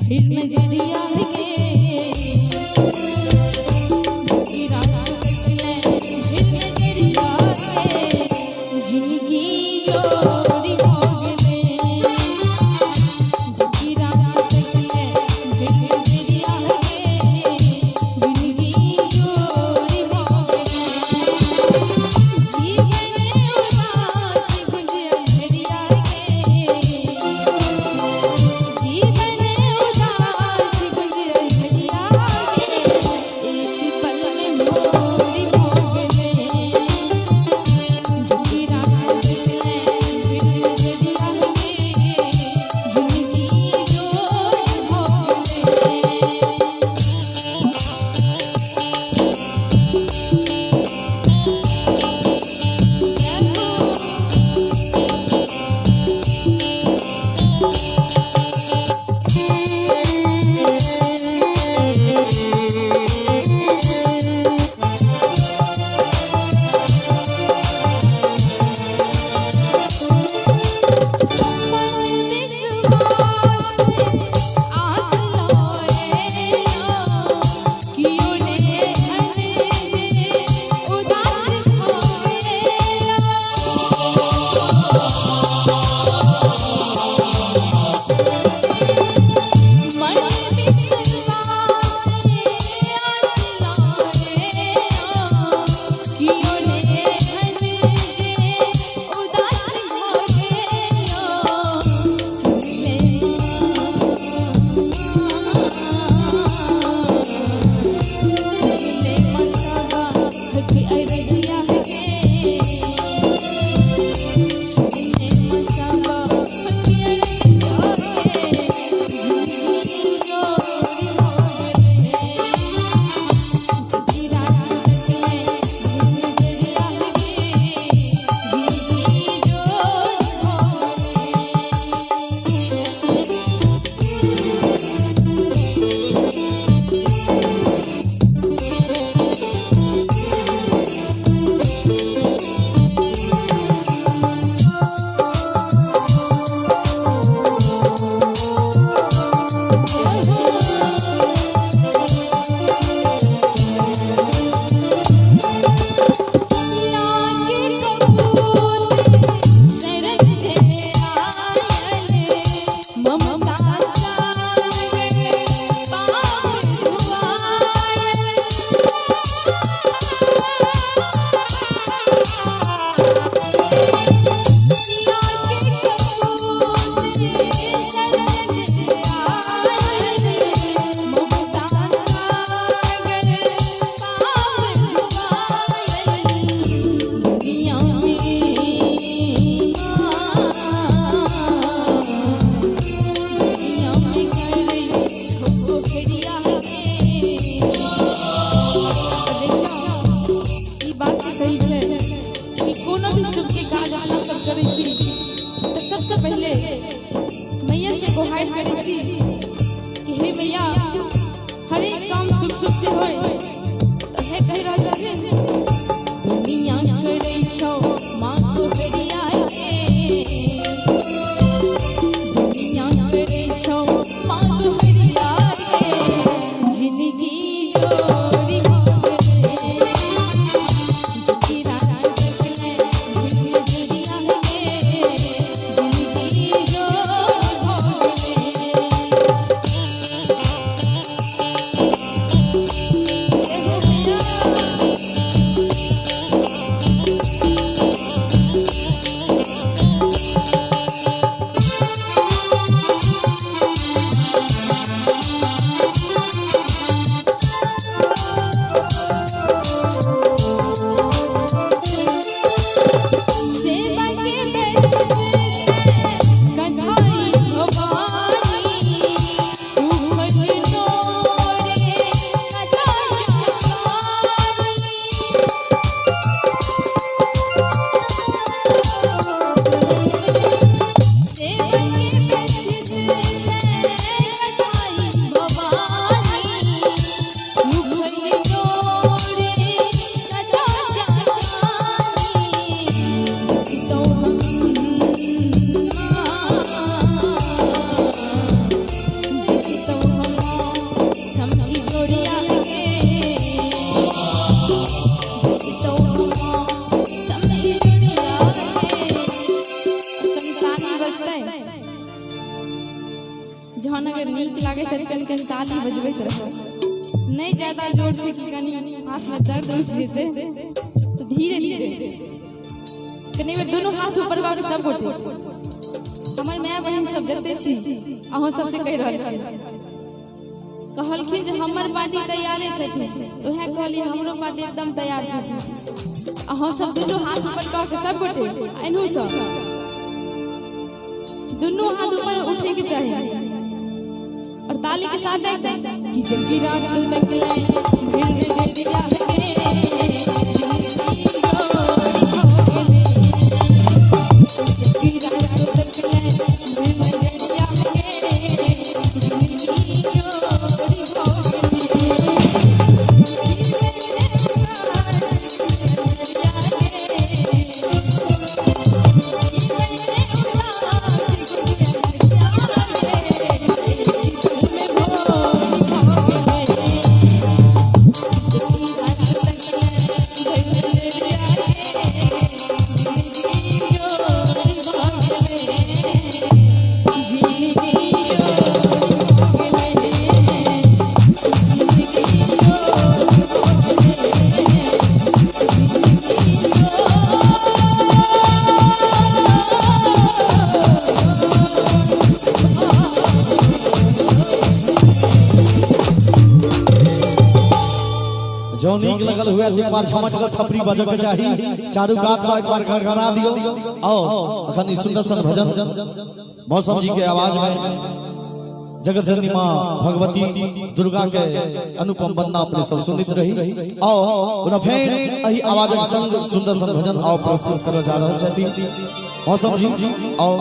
फिर नजरिया के सबसे पहले मैया से गुहार करे छी कि हे मैया हर एक काम सुख सुख से होए तो हे कह रहा छथिन दुनिया करे छौ मां को हरिया के दुनिया करे छौ मां को हरिया के जिंदगी जोरी जहाँ अगर नीक लागे तो कन कन ताली बजबैत रहो, नहीं ज्यादा जोर से कि कनी हाथ में दर्द उठ जेते तो धीरे धीरे कनी में दोनों हाथ ऊपर करके सब गोटे हमर माय बहन सब जते छी अहाँ सबसे कह रहल छी कहलखिन जे हमर पार्टी तैयारे छथिन तो है कहली हमरो पार्टी एकदम तैयार छथिन। अहाँ सब दोनों हाथ ऊपर करके सब गोटे एनहु सब दोनों हाथ ऊपर उठे के चाहिए और ताली के साथ एकदम कि जल्दी रात तू तक ले भिड़ दे दिया जो नीक लगल हुए एक बार छमट के थपड़ी बजे के चाही, चारू कात से एक बार गड़गड़ा दियो। आओ अखन सुंदर सन भजन मौसम जी के आवाज में जगत जननी मां भगवती दुर्गा के अनुपम वंदना अपने सब सुनित रही। आओ उन फेर एही आवाज के संग सुंदर सन भजन आओ प्रस्तुत कर जा रहल छथि मौसम जी। आओ